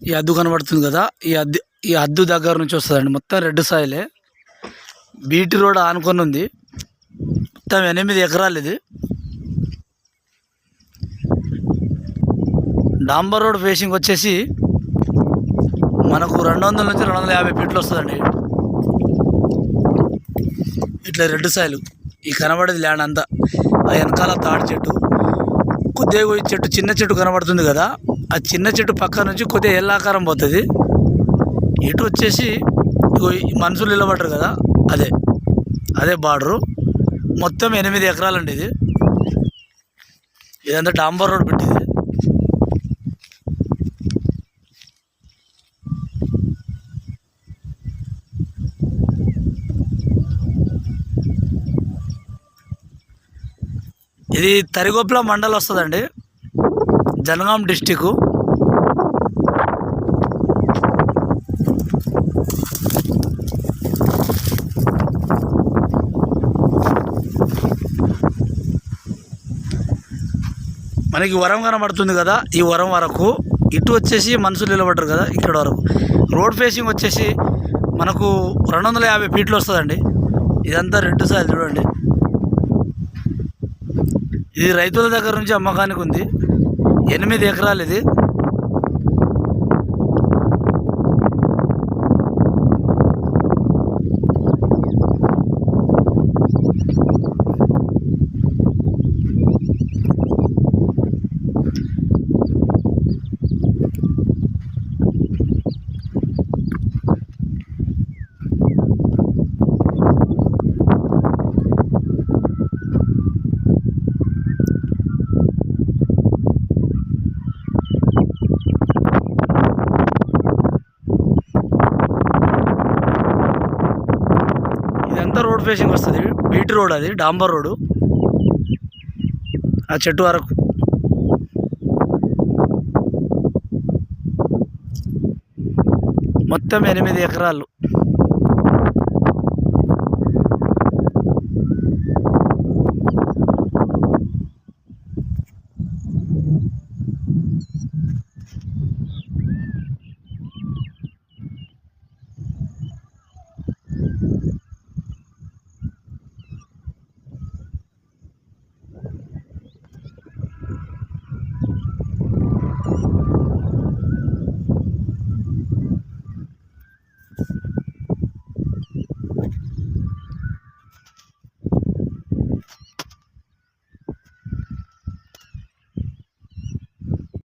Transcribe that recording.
ఈ అద్దు కనబడుతుంది కదా, ఈ అద్దు దగ్గర నుంచి వస్తుందండి. మొత్తం రెడ్ సాయిలే. బీటీ రోడ్ ఆనుకొని ఉంది. మొత్తం 8 ఎకరాలు ఇది. డాంబర్ రోడ్ ఫేసింగ్ వచ్చేసి మనకు 200 నుంచి 250 ఫీట్లు వస్తుందండి. ఇట్లా రెడ్ సాయిలు ఈ కనబడేది ల్యాండ్ అంతా. ఆ వెనకాల తాడి చెట్టు, కొద్దిగా చెట్టు చిన్న చెట్టు కనబడుతుంది కదా, ఆ చిన్న చెట్టు పక్క నుంచి కొద్దిగా ఎల్లాకారం పోతుంది. ఇటు వచ్చేసి మనుషులు నిలబడరు కదా, అదే బార్డరు. మొత్తం 8 ఎకరాలండి ఇది. ఇదంతా డాంబర్ రోడ్ పెట్టింది. ఇది తరిగొప్పల మండలం వస్తుందండి, జనగాం డిస్టిక్. మనకి వరం కనబడుతుంది కదా, ఈ వరం వరకు ఇటు వచ్చేసి మనుషులు నిలబడ్డారు కదా, ఇక్కడ వరకు రోడ్ ఫేసింగ్ వచ్చేసి మనకు 250 ఫీట్లు వస్తుందండి. ఇదంతా రెడ్ సాయిల్ చూడండి. ఇది రైతుల దగ్గర నుంచి అమ్మకానికి ఉంది. 8 ఎకరాలు ఇది. ఇదంతా రోడ్ ఫేసింగ్ వస్తుంది. బీటీ రోడ్, అది డాంబర్ రోడ్డు. ఆ చెట్టు వరకు మొత్తం 8 ఎకరాలు.